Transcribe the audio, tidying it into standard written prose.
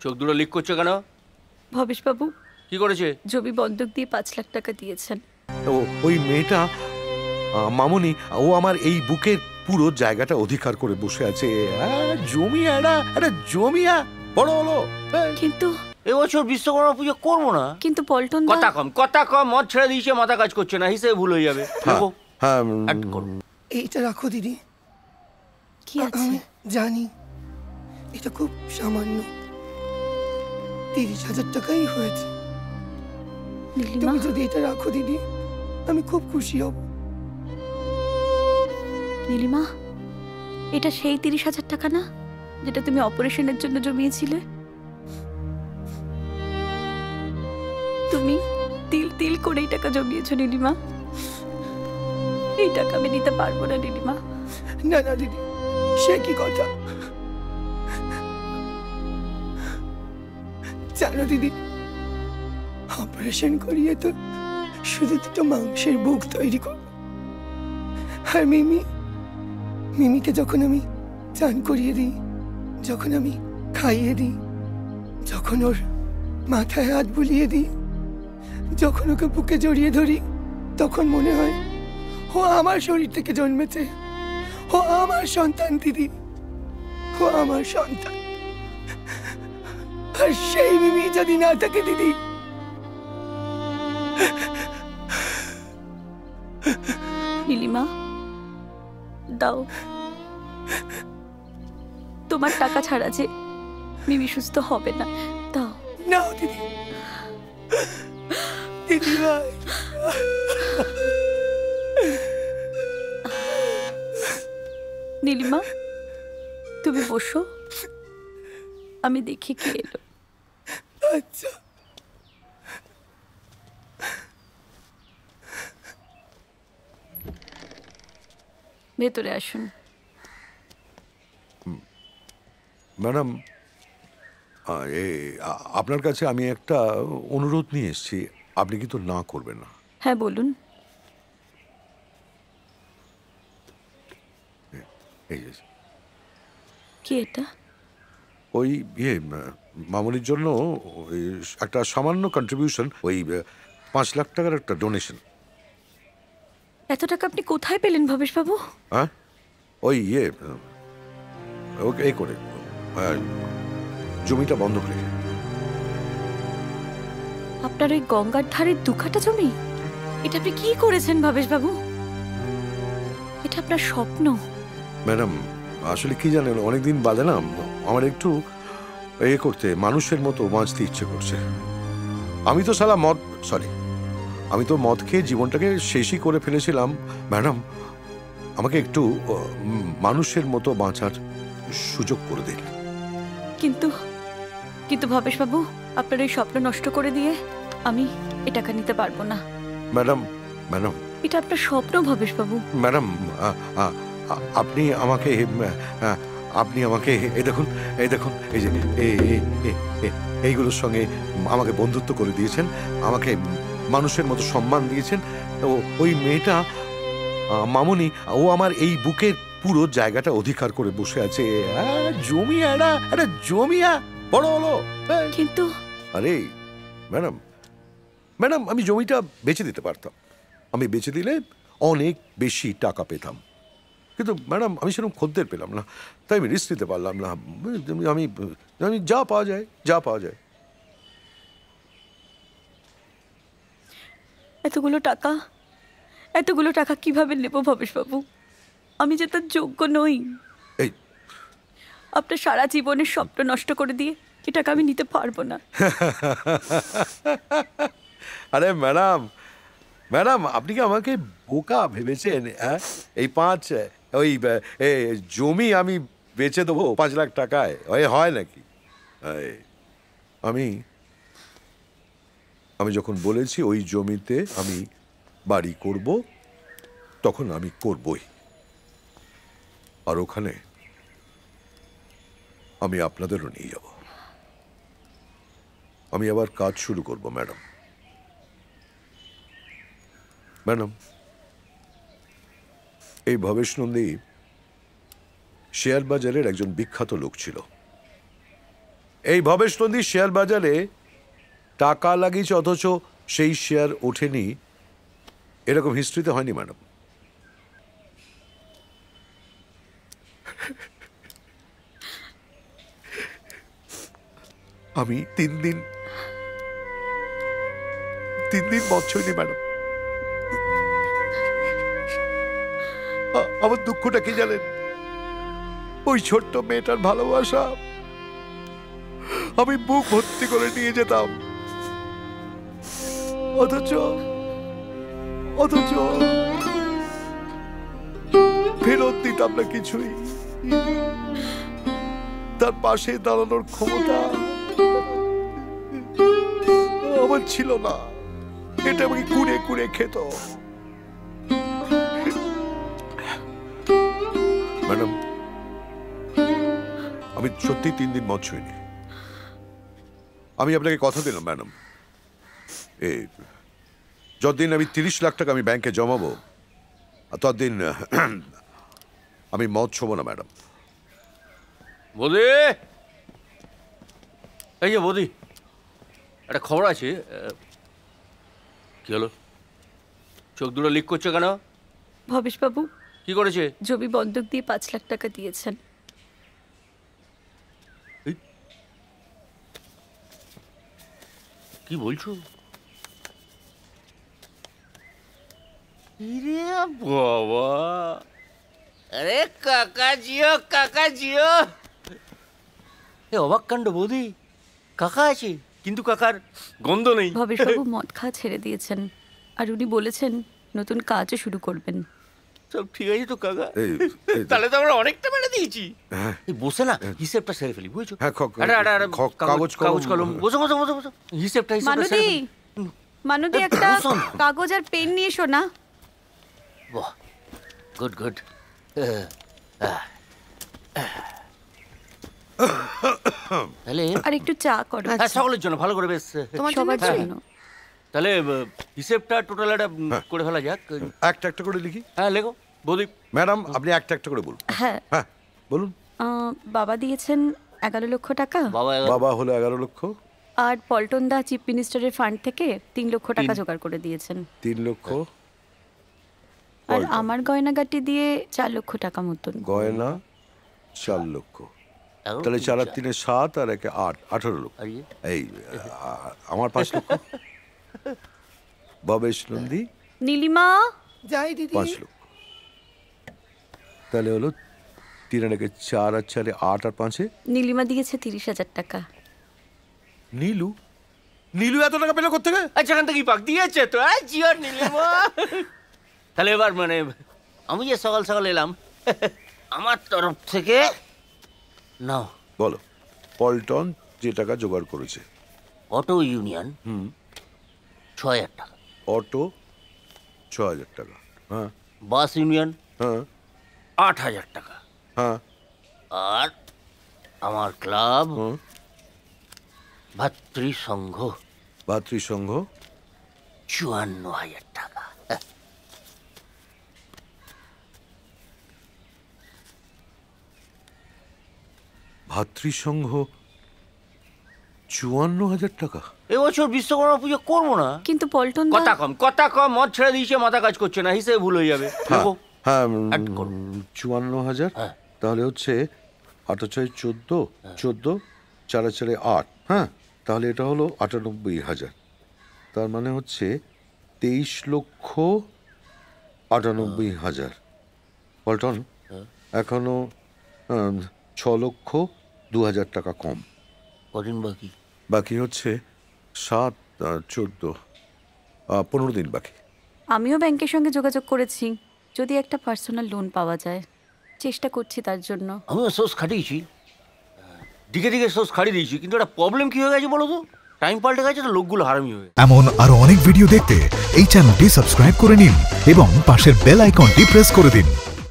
চোখ দুটো লিক করছো কেন? ভবেশবাবু কি করেছে? জমি বন্ধক দিয়ে 5 লাখ টাকা দিয়েছেন। ওই মেয়েটা মামুনি, ও আমার এই বুকের পুরো জায়গাটা অধিকার করে বসে আছে। জমিয়া জমিয়া বড় হলো। কিন্তু এবছর বিশ্বকর্মা পুজো করবো না। কিন্তু পল্টন কথা কম, মদ ছেড়ে দিয়েছে, মাথা কাজ করছে না, হিসেবে ভুল হয়ে যাবে। হ্যাঁ, এইটা রাখো দিদি। কি আছে? আমি জানি এটা খুব সামান্য, 30,000 টাকাই হয়েছে। নীলিমা, তুমি যদি এটা রাখো দিদি, আমি খুব খুশি হব। নীলিমা, এটা সেই 30,000 টাকা না যেটা তুমি অপারেশনের জন্য জমিয়েছিলে? তুমি তিল তিল করে এই টাকা জমিয়েছো নীলিমা। এই টাকা আমি নিতে পারবো না নীলিমা। না না দিদি, সে কি কথা? জানো দিদি, অপারেশন করিয়ে তো শুধু দুটো মাংসের বুক তৈরি করব। আর মিমিকে যখন আমি চান করিয়ে দিই, যখন আমি খাইয়ে দিই, যখন ওর মাথায় হাত বুলিয়ে দিই, যখন ওকে বুকে জড়িয়ে ধরি, তখন মনে হয় ও আমার শরীর থেকে জন্মেছে। ও আমার সন্তান দিদি, ও আমার সন্তান। আর সেই মিমি যদি না থাকে দিদি, নীলিমা দাও, তোমার টাকা ছাড়া যে মিমি সুস্থ হবে না। দাও। নাও দিদি, দিদি ভাই। নীলিমা তুমি বসো, আমি দেখি কে এলো। আচ্ছা। ভেতরে আসুন। ম্যাডাম, আপনার কাছে আমি একটা অনুরোধ নিয়ে এসেছি, আপনি কিন্তু না করবেন না? হ্যাঁ বলুন। এই যে কি এটা? ওই মামুনির জন্য ওই একটা সামান্য কন্ট্রিবিউশন, ওই 5 লাখ টাকার একটা ডোনেশন। এত টাকা আপনি কোথায় পেলেন ভবেশবাবু? হ্যাঁ, ওই ওকে এই করে জমিটা বন্ধক রেখে। আপনার ওই গঙ্গার ধারে 2 কাঠা জমি, এটা আপনি কি করেছেন ভবেশবাবু? এটা আপনার স্বপ্ন। ম্যাডাম, আসলে কি জানেন, অনেকদিন বাদে না আমার একটু করতে, মানুষের মতো বাঁচতে ইচ্ছে করছে। আমি তো আমি তো মদ খেয়ে জীবনটাকে শেষই করে ফেলেছিলাম। ম্যাডাম, আমাকে একটু মানুষের মতো বাঁচার সুযোগ করে দিন। কিন্তু কিন্তু ভবেশবাবু, আপনার ওই স্বপ্ন নষ্ট করে দিয়ে আমি এ টাকা নিতে পারবো না। ম্যাডাম, এটা আপনার স্বপ্ন ভবেশবাবু। ম্যাডাম, আপনি আমাকে এই দেখুন, এই যে এইগুলোর সঙ্গে আমাকে বন্ধুত্ব করে দিয়েছেন, আমাকে মানুষের মতো সম্মান দিয়েছেন। ওই মেয়েটা মামুনি, ও আমার এই বুকের পুরো জায়গাটা অধিকার করে বসে আছে। জমিয়া বড় হলো। কিন্তু আরে ম্যাডাম, আমি জমিটা বেচে দিতে পারতাম। আমি বেচে দিলে অনেক বেশি টাকা পেতাম, কিন্তু ম্যাডাম আমি সেরকম খদ্দের পেলাম না, তাই আমি রিস্ক নিতে পারলাম না। আমি যা পাওয়া যায়। এতগুলো টাকা কিভাবে নেব ভবেশবাবু? আমি যে তার যোগ্য নই। এই আপনার সারা জীবনের স্বপ্ন নষ্ট করে দিয়ে এ টাকা আমি নিতে পারবো না। আরে ম্যাডাম, আপনি কি আমাকে বোকা ভেবেছেন? এই জমি আমি বেচে দেবো 5 লাখ টাকায়? হয় নাকি? আমি যখন বলেছি ওই জমিতে আমি বাড়ি করব, তখন আমি করবই। আর ওখানে আমি আপনাদেরও নিয়ে যাব। আমি আবার কাজ শুরু করব। ম্যাডাম, এই ভবেশ নন্দী শেয়ার বাজারের একজন বিখ্যাত লোক ছিল। এই ভবেশ নন্দী শেয়ার বাজারে টাকা লাগিয়েছে অথচ সেই শেয়ার ওঠেনি, এরকম হিস্ট্রিতে হয়নি ম্যাডাম। আমি 3 দিন মদ ছইনি ম্যাডাম। আমার দুঃখটা কি জানেন? ওই ছোট্ট মেয়েটার ভালোবাসা আমি বুক ভর্তি করে নিয়ে যেতাম, অথচ ফেরত দিতাম না কিছুই। তার পাশে দাঁড়ানোর ক্ষমতা আমার ছিল না, এটা আমাকে কুড়ে কুড়ে খেত। ম্যাডাম, আমি সত্যি 3 দিন মদ ছুঁইনি। আমি আপনাকে কথা দিলাম ম্যাডাম, যতদিন আমি 30 লাখ টাকা আমি ব্যাংকে জমাবো ততদিন আমি মদ ছোবো না ম্যাডাম। বৌদি, এই যে বৌদি, একটা খবর আছে। কি হলো? চোখ দুটো লিক করছে কেন? ভবেশবাবু কি করেছে? জমি বন্ধক দিয়ে 5 লাখ টাকা দিয়েছেন। কি বলছো? বাবা, আরে কাকাজিও, এ অবাক কাণ্ড বৌদি। কাকা আছে কিন্তু কাকার গন্ধ নেই। ভবেশবাবু মদ খাওয়া ছেড়ে দিয়েছেন, আর উনি বলেছেন নতুন কাজও শুরু করবেন। সব ঠিক আছে তো কাকা? এই, তাহলে তো আমরা অনেকটা মেরে দিয়েছি। হ্যাঁ। এই বসে না হিসেবটা সেরে ফেলি, বুঝছো? হ্যাঁ, কাগজ কলম বসো। হিসেবটা সেরে ফেলি। মানুদি একটা কাগজ আর পেন নিয়ে এসো না। বাহ, গুড। তাহলে আর একটু চা করো। হ্যাঁ, সকলের জন্য ভালো করে বেশ। সবার জন্য। তাহলে হিসেবটা টোটাল একটা করে ফেলা যাক। একটা করে লিখি। হ্যাঁ, লেখো বৌদি। ম্যাডাম, আপনি একটা করে বলুন। হ্যাঁ, বলুন। বাবা দিয়েছেন 11 লক্ষ টাকা, বাবা হলো 11 লক্ষ, আর পল্টন দা চিফ মিনিস্টারের ফান্ড থেকে 3 লক্ষ টাকা জোগাড় করে দিয়েছেন। 3 লক্ষ। আর আমার গয়নাগাটি দিয়ে 4 লক্ষ টাকা মতন। গয়না 4 লক্ষ, তাহলে 4 আর 3 7 আর 1 8, 18 লক্ষ। এই আমার 5 লক্ষ। ভবেশ নন্দী, নীলিমা যাই দিদি। 5 লক্ষ, তাহলে হলো 3 আর 1 4 আর 4 8 আর 5। নীলিমা দিয়েছে 30,000 টাকা। নীলু এত টাকা পেলো কোত্থেকে? যেখান থেকে পাক দিয়েছে তো। জিওর নীলিমা। তাহলে এবার মানে আমি যে সকাল সকাল এলাম, আমার তরফ থেকে নাও। বলো। পল্টন যে টাকা জোগাড় করেছে। অটো ইউনিয়ন 6,000 টাকা। অটো 6,000 টাকা। হ্যাঁ। বাস ইউনিয়ন হ্যাঁ। 8,000 টাকা। হ্যাঁ। আর আমার ক্লাব ভাতৃসংঘ 54,000 টাকা। ভাতৃসংঘ 54,000 টাকা। এবছর বিশ্বকর্মা পুজো করবো না। কিন্তু পল্টন দা কথা কম, মদ ছেড়ে দিয়েছে, মাথা কাজ করছে না, হিসেবে ভুল হয়ে যাবে। হ্যাঁ, add করুন। 54,000। হ্যাঁ। তাহলে হচ্ছে 8 × 14, 14 4 আর 4 8। হ্যাঁ, তাহলে এটা হলো 98,000। তার মানে হচ্ছে 23,98,000। পল্টন, এখনো 6,02,000 টাকা কম। কদিন বাকি হচ্ছে 7 14 15 দিন বাকি। আমিও ব্যাংকের সঙ্গে যোগাযোগ করেছি, যদি একটা পার্সোনাল লোন পাওয়া যায়। চেষ্টা করছি তার জন্য। আমিও সোর্স খাটিয়েছি, দিকে সোর্স খাটিয়ে দিয়েছি, কিন্তু একটা প্রবলেম কি হয়ে গেছে বলো তো? টাইম পাল্টে গেছে, তো লোকগুলো হারামি হয়ে। এমন আরো অনেক ভিডিও দেখতে এই চ্যানেলটি সাবস্ক্রাইব করে নিন এবং পাশের বেল আইকনটি প্রেস করে দিন।